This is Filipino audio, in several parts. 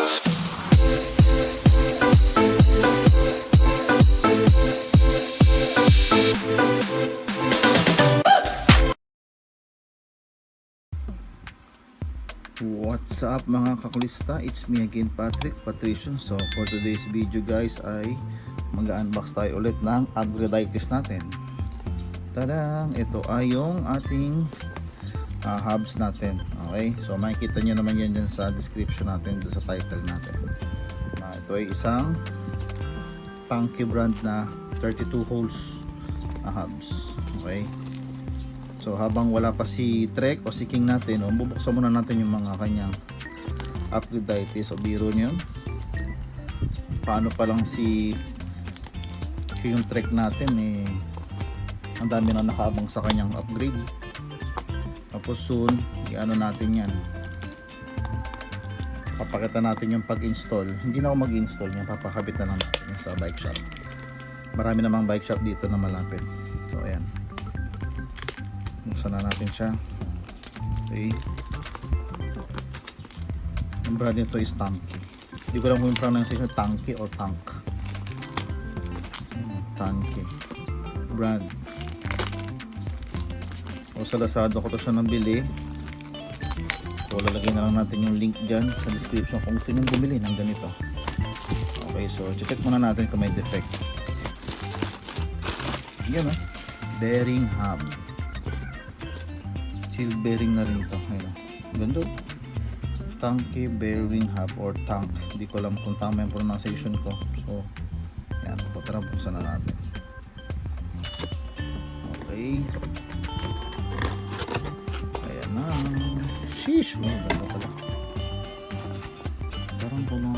What's up mga kakulista? It's me again, Patricio. So for today's video guys ay mag-unbox tayo ulit ng Agriditis natin. Tadang! Ito ay yung ating hubs natin. Okay, so makikita nyo naman yan dyan sa description natin, sa title natin. Ito ay isang Tanky brand na 32 holes na hubs. Okay, so habang wala pa si Trek o si King natin, bubuksan muna natin yung mga kanyang Agriditis. O biro nyo, paano pa lang si yung Trek natin ang dami na nakaabang sa kanyang upgrade. Tapos soon i-ano natin yan, papakita natin yung pag-install. Hindi na ako mag-install yan, papakabit na lang natin sa bike shop. Marami namang bike shop dito na malapit. So ayan, buksan na natin siya. Okay, ang brand nito is Tanky. Hindi ko lang kung yung pronunciation, Tanky o Tank. Tanky brand. O sa Lazada ko to siya nabili. So lalagay na lang natin yung link dyan sa description kung gusto nyo bumili ng ganito. Okay, so check muna natin kung may defect. Yan bearing hub, seal bearing na rin ito. Ayun, ganda. Tanky bearing hub or tank, hindi ko alam kung tama yung pronunciation ko. So yan, tara buksan na natin. Okay, ayan na. Sheesh, ganda pala. Parang punong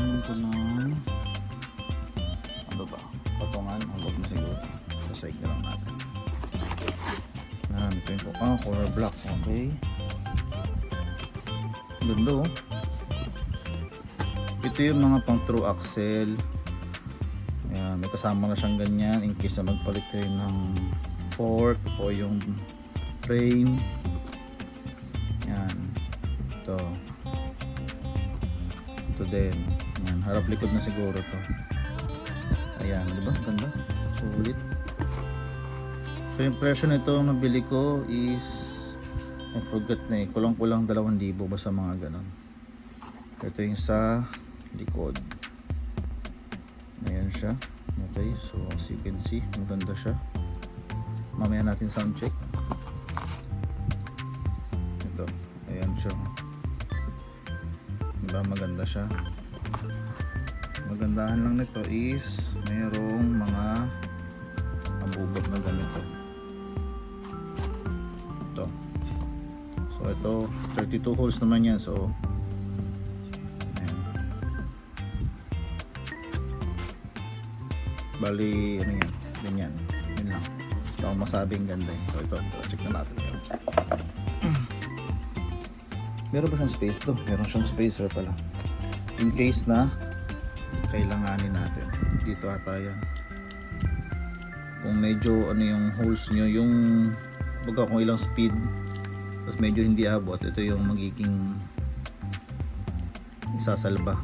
ano ba, patungan, huwag na siguro. Sasaig na lang natin. Ito yung color black. Okay, ganda. Ito yung mga pang true axle. Ayan, may kasama na siyang ganyan in case na magpalit kayo ng fork o yung frame. Yan, ito din. Yan, harap likod na siguro to. Ayan, diba? Ganda, sulit. So yung presyo nito nabili ko is, I forgot na kulang-kulang 2,000 basta mga ganon. Ito yung sa likod. Ayan siya. Okay, so as you can see, maganda siya. Mamaya natin sound check. Ito, ayan siya. Diba, maganda siya. Magandahan lang nito is mayroong mga abubot na ganito. Ito. So ito 32 holes naman yan. So ayan. Bali ano yan, ganyan. Yun lang. Ito ang masabing ganda. So ito check na natin yun. Meron ba siyang space? Ito, meron siyang spacer pala in case na kailanganin natin. Dito ata yan. Kung medyo ano yung holes nyo, yung baga kung ilang speed tapos medyo hindi abot, ito yung magiging isasalba.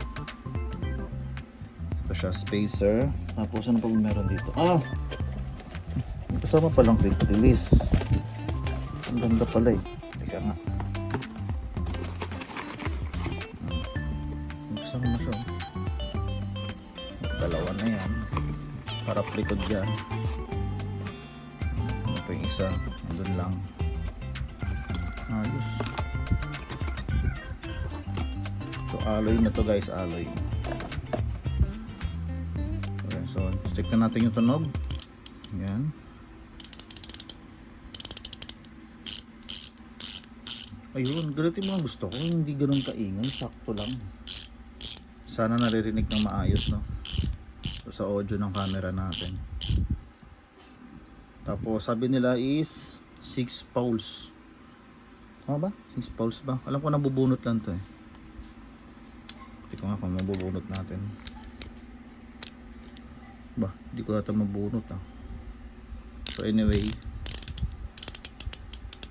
Ito siya, spacer. Tapos ano pa meron dito? May kasama palang quick release. Ang ganda pala Teka nga, may kasama na siya. Dalawa na yan, harap likod dyan. Ano pa yung isa, andun lang. Ayos. So alloy na to guys, alloy. Okay, so check na natin yung tunog. Yan. Ayun, ganito yung mga gusto ko, hindi ganun kaingay, sakto lang. Sana naririnig ng maayos, no, sa audio ng camera natin. Tapos sabi nila is 6 poles. Tama ba? 6 poles ba? Alam ko nabubunot lang to Hindi ko nga kung mabubunot natin. Ba, hindi ko ata mabunot So anyway,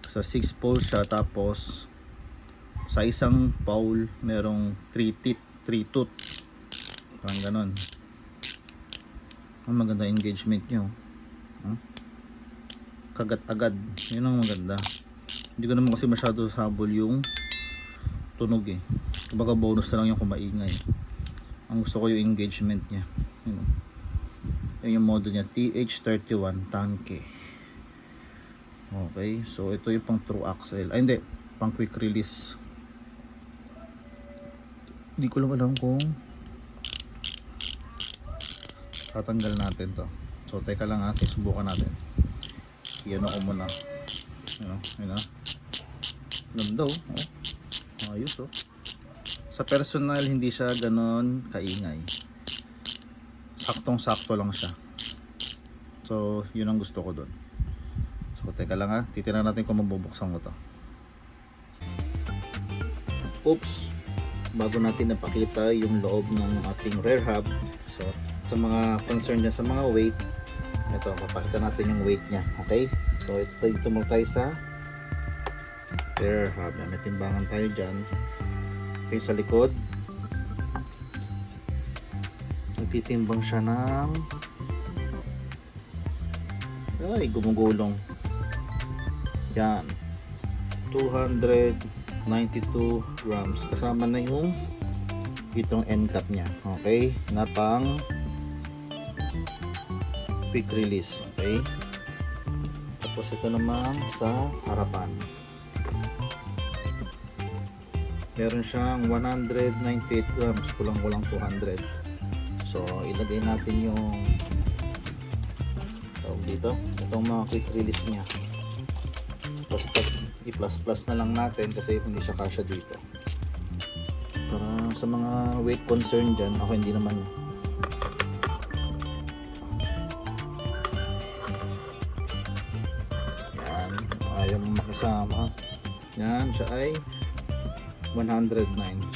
sa 6 poles siya. Tapos sa isang pole merong 3 teeth. 3 tooth. Parang ganon. Ang maganda engagement nyo. Kagat agad. Yun ang maganda. Hindi ko naman kasi masyado sabol yung tunog eh. Kumbaga bonus na lang yung kumaingay. Ang gusto ko yung engagement niya. Yun yung model niya, TH31 Tanke. Okay, so ito yung pang true axle. Ay hindi, pang quick release. Hindi ko lang alam kung tatanggal natin to. So teka lang natin, subukan natin. Iyan ako muna. Yun o. Ganda o. Ayos o. Sa personal, hindi siya ganon kaingay. Saktong sakto lang siya. So yun ang gusto ko dun. So teka lang ha, titignan natin kung mabubuksan ko to. Oops, bago natin napakita yung loob ng ating rear hub. So sa mga concern dyan sa mga weight, ito, papakita natin yung weight nya. Okay, so ito mo tayo sa rear hub. May timbangan tayo dyan. Okay, sa likod nagtitimbang siya ng gumugulong yan, 292 grams kasama na yung itong end cap nya. Okay, na pang quick release. Okay, tapos ito naman sa harapan, meron siyang 198 grams, kulang-kulang 200. So ilagay natin yung tawag dito, itong mga quick release nya. I-plus na lang natin kasi hindi siya kasya dito. Para sa mga weight concern dyan, ako hindi naman. Yan, ayaw mo makisama. Yan, siya ay 109.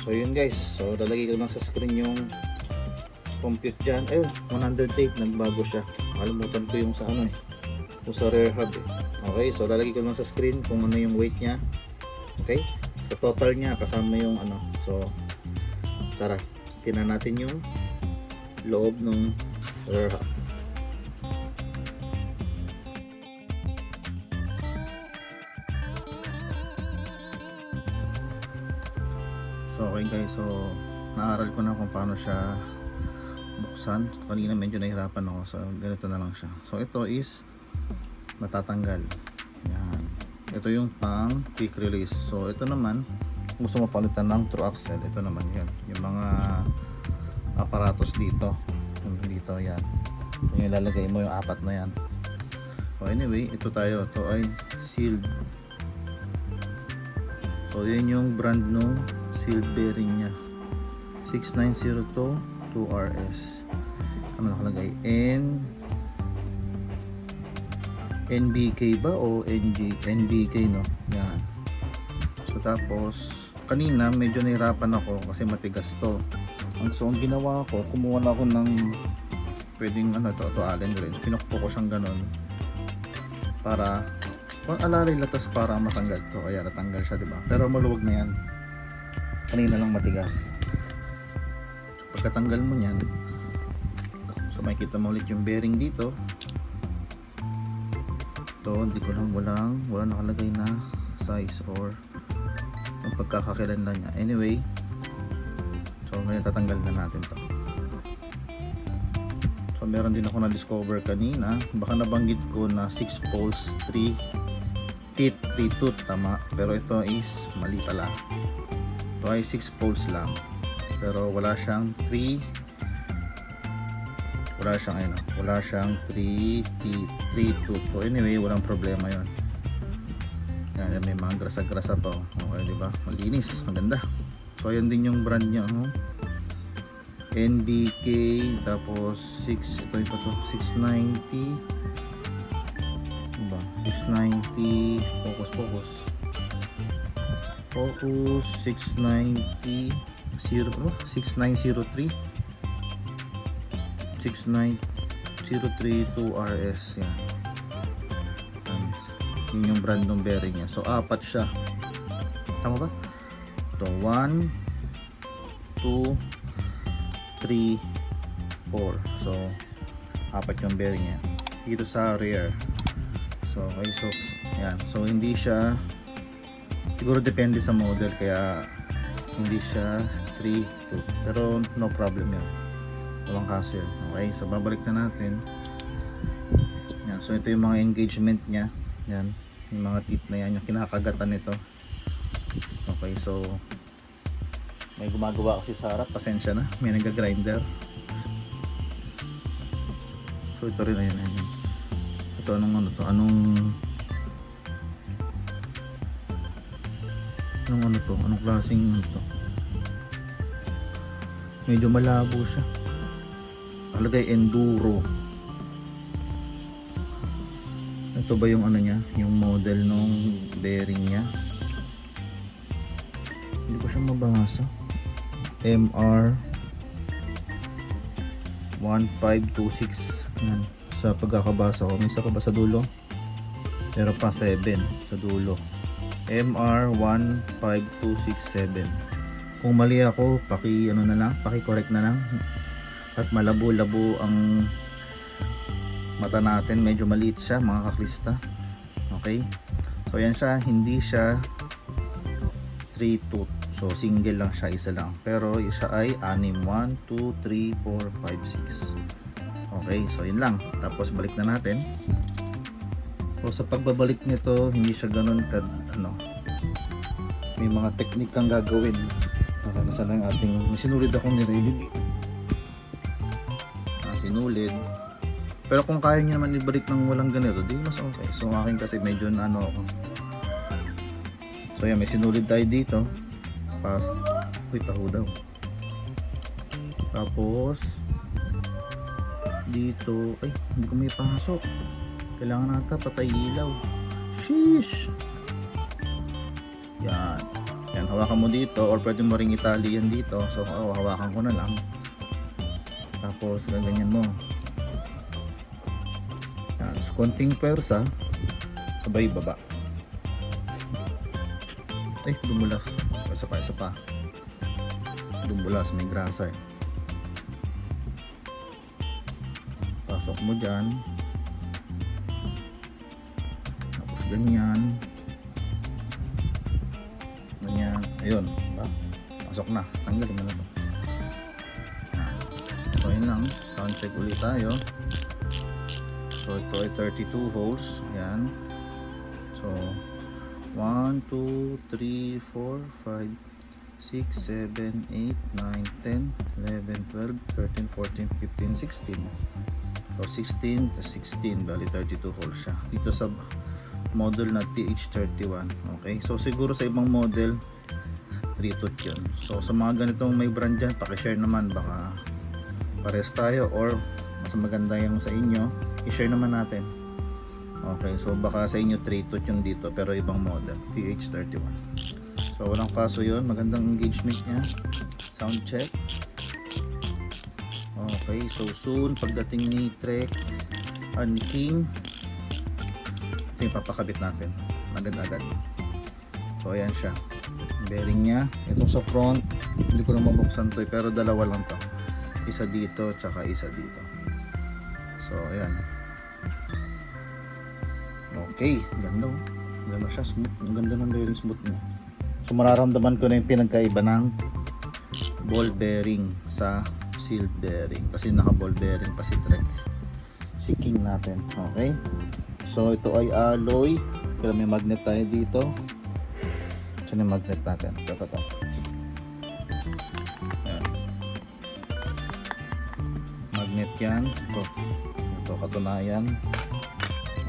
So yun guys, so lalagay ko lang sa screen yung compute dyan. 108, nagbago siya. Kalimutan ko yung sa ano eh, yung sa rear hub eh. Okay, so lalagay ko lang sa screen kung ano yung weight nya. Okay, so total nya kasama yung ano. So tara, tingnan natin yung loob ng rear hub. So okay guys, so naaral ko na kung paano siya buksan. Kanina medyo nahirapan ako, so ganito na lang siya. So ito is natatanggal. Yan. Ito yung pang quick release. So ito naman, kung gusto mo palitan ng true axle, ito naman yun. Yung mga aparatos dito. Dito yan. Yung ilalagay mo yung apat na yan. So anyway, ito tayo. Ito ay sealed. So yun yung brand nung sealed bearing nya. 6902 2RS. Ano nakalagay? NBK ba o NBK no? Yan. So tapos kanina medyo nahirapan ako kasi matigas to. So ang ginawa ko, kumuha na ako ng pwedeng ano to Allen wrench. Pinukpo ko siyang ganun para pang alalay latas para matanggal to. Kaya natanggal siya, diba? Pero maluwag na yan. Kanina lang matigas. So pagkatanggal mo niyan, so makikita mo ulit yung bearing dito. Ito, hindi ko lang wala nakalagay na size or yung pagkakakilanlan niya. Anyway, so ngayon tatanggal na natin to. So meron din ako na-discover kanina, baka nabanggit ko na 6 poles 3 teeth, 3 tooth, tama, pero ito is mali pala. Ito ay 6 poles lang, pero wala siyang 3 tooth. So anyway, walang problema yon. Yan, may mga grasa-grasa pa. Okay, di ba? Malinis, maganda. So ayan din yung brand niya, NBK, tapos 6, ito pa to, 690. Diba? 690, focus. 690, 6903. 6903 2RS yan. Yun yung brand ng bearing niya. So apat siya. Tama ba? Ito 1, 2, 3, 4. So apat yung bearing niya dito sa rear. So okay, so yan, so hindi siya, siguro depende sa model kaya hindi siya 3, 2, pero no problem yun, walang kaso yun. Okay, so babalik na natin yan. So ito yung mga engagement nya, yan yung mga teeth na yan, yung kinakagatan nito. Okay, so may gumagawa kasi sa harap, pasensya na, may nag-grinder. So ito rin, ayan. Ito anong ano to? Anong ano to? Anong klaseng ano to? Medyo malabo siya. Alagay enduro. Ito ba yung ano niya? Yung model nung bearing niya? Hindi ko siya mabasa. MR 1526. Yan. Sa pagkakabasa ko, may isa pa ba sa dulo? Pero pa 7 sa dulo. MR 15267. Kung mali ako, ano na lang, paki-correct na lang. At malabo-labo ang mata natin, medyo maliit siya mga kaklista. Okay? So yan siya, hindi siya 3 tooth. So single lang siya, isa lang. Pero isa ay 6, 1, 2, 3, 4, 5, 6. Okay, so yun lang. Tapos balik na natin. So sa pagbabalik nito, hindi siya ganun ano. May mga technique kang gagawin. Nasa lang ating, may sinulid akong nirinig. Sinulid. Pero kung kaya nyo naman ibalik ng walang ganito, di mas okay. So akin kasi medyo na ano ako. So yan, may sinulid tayo dito. Uy, taho daw. Tapos dito, ay, hindi ko may pasok. Kailangan nata patay ilaw. Sheesh. Yan. Yan, hawakan mo dito or pwede mo ring itali yan dito. So, hawakan ko na lang. Tapos, ganyan mo. Yan. So, konting pwersa. Sabay baba. Ay, dumulas. Isa pa. Dumulas, may grasa eh. Pasok mo dyan. Tapos ganyan. Ganyan. Ayun. Pasok na. Tanggalin mo na ito. So yun lang. Sound check ulit tayo. So ito ay 32 holes. Ayan. So 1, 2, 3, 4, 5, 6, 7, 8, 9, 10, 11, 12, 13, 14, 15, 16. So 16 to 16, bali 32 holes siya. Dito sa model na TH31. Okay, so siguro sa ibang model 3 tooth yun. So sa mga ganitong may brand dyan, pakishare naman, baka pares tayo or mas maganda yung sa inyo, i-share naman natin. Okay, so baka sa inyo 3 tooth yung dito pero ibang model, TH31. So walang kaso yun, magandang engagement niya. Sound check. Okay, so soon pagdating ni Trek and King, ito yung papakabit natin agad-agad. So ayan siya, bearing niya. Itong sa front hindi ko na mabuksan to pero dalawa lang to, isa dito tsaka isa dito. So ayan. Okay, ganda oh. Ganda siya, smooth. Ang ganda ng bearing, smooth niya. So mararamdaman ko na yung pinagkaiba ng ball bearing sa sealed bearing kasi naka ball bearing pa si Trek, si King natin. Okay, so ito ay alloy pero may magnet tayo dito. Ito yung magnet natin, ito. Ayan. Magnet yan, ito katunayan.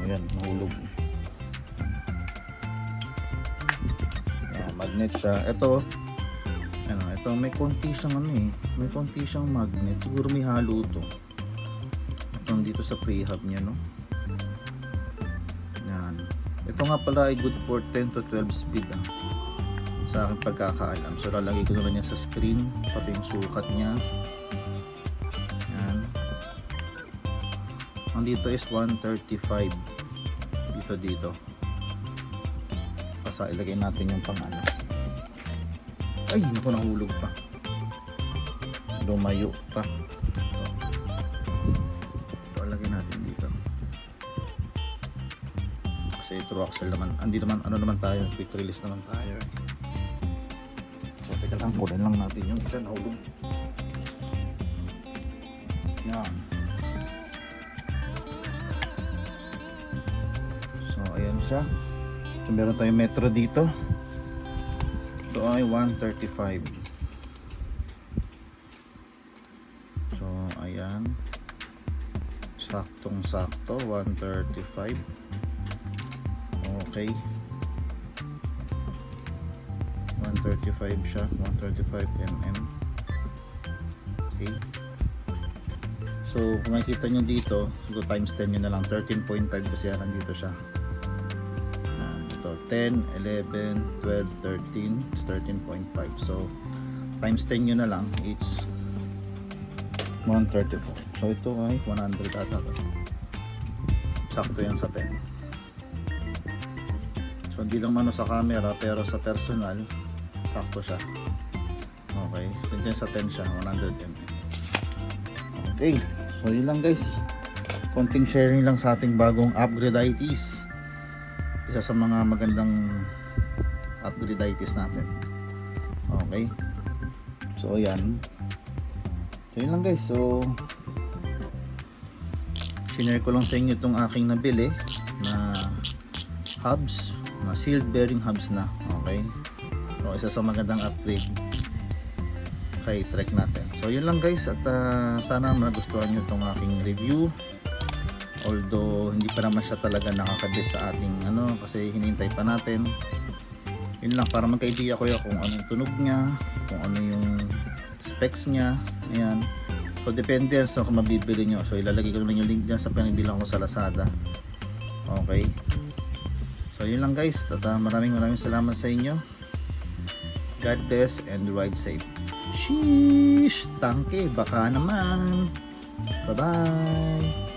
Ayan, nahulog. Ayan, magnet siya. Ito may konti siyang may konti siyang magnet. Siguro may halo to. Itong dito sa prehab niya, no? Yan. Ito nga pala ay good for 10 to 12 speed sa aking pagkakaalam. So lalagay ko na lang yan sa screen, pati yung sukat niya. Yan. Ang dito is 135. Dito. Basta ilagay natin yung pang ano. Ay, naku, nahulog pa. lumayo pa. Ito lagyan natin dito kasi true axle naman, hindi naman ano naman tayo, quick release naman tayo. So teka lang, kunin lang natin yung isa na hulog. Yan. So ayan siya. So meron tayong metro dito. Ito ay 135. So ayan, saktong sakto 135. Okay, 135 siya, 135 mm. Okay, so kung makikita nyo dito, so times 10 nyo na lang, 13.5 kasi yan, nandito siya. Ito 10, 11, 12, 13, it's 13.5. So times 10 nyo na lang, it's 135. So ito ay 100 ata to. Sakto yan sa 10. So hindi lang mano sa camera, pero sa personal sakto siya. Okay, so dyan sa 10 siya, 100 mm. Okay, so yun lang guys, konting sharing lang sa ating bagong upgrade-itis. Isa sa mga magandang upgrade-itis natin. Okay, so yan. So yun lang guys, so sinare ko lang sa inyo itong aking nabili na hubs, na sealed bearing hubs na. Okay, so isa sa magandang upgrade kay Trek natin. So yun lang guys, at sana magustuhan nyo itong aking review, although hindi pa naman siya talaga nakakabit sa ating ano, kasi hinihintay pa natin. Yun lang, para magka-idea ko kung ano yung tunog niya, kung ano yung specs niya. Ayan, so depende yan sa kung mabibili nyo. So ilalagay ko lang yung link dyan sa panibilang ko sa Lazada. Okay, so yun lang guys, at maraming salamat sa inyo. God bless and ride safe. Sheesh, tangke, baka naman. Bye bye.